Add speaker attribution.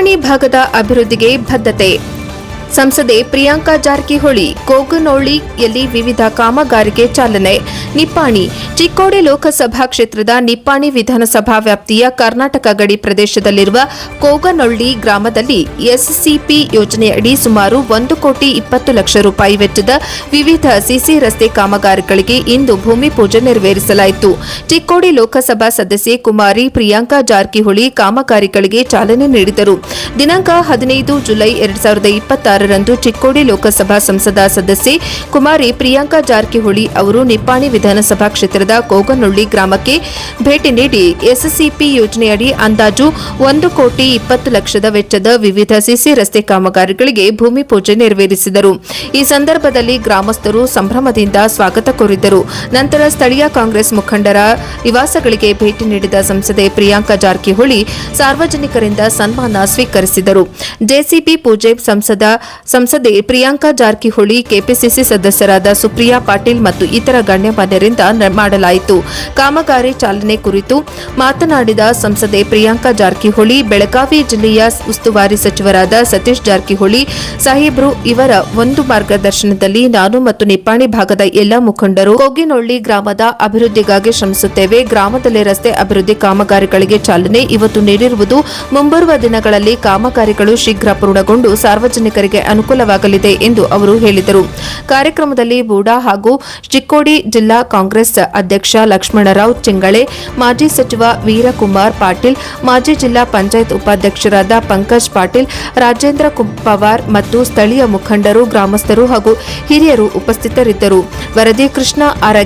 Speaker 1: ನಿಪ್ಪಾಣಿ ಭಾಗದ ಅಭಿವೃದ್ಧಿಗೆ ಬದ್ಧತೆ. ಸಂಸದೆ ಪ್ರಿಯಾಂಕಾ ಜಾರಕಿಹೊಳಿ ಕೋಗನೊಳ್ಳಿಯಲ್ಲಿ ವಿವಿಧ ಕಾಮಗಾರಿಗೆ ಚಾಲನೆ. ನಿಪ್ಪಾಣಿ ಚಿಕ್ಕೋಡಿ ಲೋಕಸಭಾ ಕ್ಷೇತ್ರದ ನಿಪ್ಪಾಣಿ ವಿಧಾನಸಭಾ ವ್ಯಾಪ್ತಿಯ ಕರ್ನಾಟಕ ಗಡಿ ಪ್ರದೇಶದಲ್ಲಿರುವ ಕೋಗನೊಳ್ಳಿ ಗ್ರಾಮದಲ್ಲಿ ಎಸ್ಸಿಪಿ ಯೋಜನೆಯಡಿ ಸುಮಾರು 1,20,00,000 ರೂಪಾಯಿ ವೆಚ್ಚದ ವಿವಿಧ ಸಿಸಿ ರಸ್ತೆ ಕಾಮಗಾರಿಗಳಿಗೆ ಇಂದು ಭೂಮಿ ಪೂಜೆ ನೆರವೇರಿಸಲಾಯಿತು. ಚಿಕ್ಕೋಡಿ ಲೋಕಸಭಾ ಸದಸ್ಯೆ ಕುಮಾರಿ ಪ್ರಿಯಾಂಕಾ ಜಾರಕಿಹೊಳಿ ಕಾಮಗಾರಿಗಳಿಗೆ ಚಾಲನೆ ನೀಡಿದರು. ದಿನಾಂಕ 15 ಜುಲೈ 2026 ರಂದು ಚಿಕ್ಕೋಡಿ ಲೋಕಸಭಾ ಸಂಸದ ಸದಸ್ಯೆ ಕುಮಾರಿ ಪ್ರಿಯಾಂಕಾ ಜಾರಕಿಹೊಳಿ ಅವರು ನಿಪ್ಪಾಣಿ ವಿಧಾನಸಭಾ ಕ್ಷೇತ್ರದ ಕೋಗನೊಳ್ಳಿ ಗ್ರಾಮಕ್ಕೆ ಭೇಟಿ ನೀಡಿ ಎಸ್ಸಿಪಿ ಯೋಜನೆಯಡಿ ಅಂದಾಜು 1,20,00,000 ವೆಚ್ಚದ ವಿವಿಧ ಸಿಸಿ ರಸ್ತೆ ಕಾಮಗಾರಿಗಳಿಗೆ ಭೂಮಿ ಪೂಜೆ ನೆರವೇರಿಸಿದರು. ಈ ಸಂದರ್ಭದಲ್ಲಿ ಗ್ರಾಮಸ್ಥರು ಸಂಭ್ರಮದಿಂದ ಸ್ವಾಗತ ಕೋರಿದ್ದರು. ನಂತರ ಸ್ಥಳೀಯ ಕಾಂಗ್ರೆಸ್ ಮುಖಂಡರ ನಿವಾಸಗಳಿಗೆ ಭೇಟಿ ನೀಡಿದ ಸಂಸದೆ ಪ್ರಿಯಾಂಕಾ ಜಾರಕಿಹೊಳಿ ಸಾರ್ವಜನಿಕರಿಂದ ಸನ್ಮಾನ ಸ್ವೀಕರಿಸಿದರು. ಜೆಸಿಬಿ ಪೂಜೆ ಸಂಸದೆ ಪ್ರಿಯಾಂಕಾ ಜಾರಕಿಹೊಳಿ, ಕೆಪಿಸಿಸಿ ಸದಸ್ಯರಾದ ಸುಪ್ರಿಯಾ ಪಾಟೀಲ್ ಮತ್ತು ಇತರ ಗಣ್ಯಮಾನ್ಯರಿಂದ ಮಾಡಲಾಯಿತು. ಕಾಮಗಾರಿ ಚಾಲನೆ ಕುರಿತು ಮಾತನಾಡಿದ ಸಂಸದೆ ಪ್ರಿಯಾಂಕಾ ಜಾರಕಿಹೊಳಿ, ಬೆಳಗಾವಿ ಜಿಲ್ಲೆಯ ಉಸ್ತುವಾರಿ ಸಚಿವರಾದ ಸತೀಶ್ ಜಾರಕಿಹೊಳಿ ಸಾಹೇಬ್ರು ಇವರ ಒಂದು ಮಾರ್ಗದರ್ಶನದಲ್ಲಿ ನಾನು ಮತ್ತು ನಿಪ್ಪಾಣಿ ಭಾಗದ ಎಲ್ಲ ಮುಖಂಡರು ಕೋಗಿನೊಳ್ಳಿ ಗ್ರಾಮದ ಅಭಿವೃದ್ಧಿಗಾಗಿ ಶ್ರಮಿಸುತ್ತೇವೆ. ಗ್ರಾಮದಲ್ಲಿ ರಸ್ತೆ ಅಭಿವೃದ್ಧಿ ಕಾಮಗಾರಿಗಳಿಗೆ ಚಾಲನೆ ಇವತ್ತು ನೀಡಿರುವುದು ಮುಂಬರುವ ದಿನಗಳಲ್ಲಿ ಕಾಮಗಾರಿಗಳು ಶೀಘ್ರ ಪೂರ್ಣಗೊಂಡು ಸಾರ್ವಜನಿಕರಿಗೆ ಅನುಕೂಲವಾಗಲಿದೆ ಎಂದು ಅವರು ಹೇಳಿದರು. ಕಾರ್ಯಕ್ರಮದಲ್ಲಿ ಬೂಡಾ ಹಾಗೂ ಚಿಕ್ಕೋಡಿ ಜಿಲ್ಲಾ ಕಾಂಗ್ರೆಸ್ ಅಧ್ಯಕ್ಷ ಲಕ್ಷ್ಮಣರಾವ್ ಚಿಂಗಳೆ, ಮಾಜಿ ಸಚಿವ ವೀರಕುಮಾರ್ ಪಾಟೀಲ್, ಮಾಜಿ ಜಿಲ್ಲಾ ಪಂಚಾಯತ್ ಉಪಾಧ್ಯಕ್ಷರಾದ ಪಂಕಜ್ ಪಾಟೀಲ್, ರಾಜೇಂದ್ರ ಪವಾರ್ ಮತ್ತು ಸ್ಥಳೀಯ ಮುಖಂಡರು, ಗ್ರಾಮಸ್ಥರು ಹಾಗೂ ಹಿರಿಯರು ಉಪಸ್ಥಿತರಿದ್ದರು. ವರದಿ ಕೃಷ್ಣ ಆರಗೆ.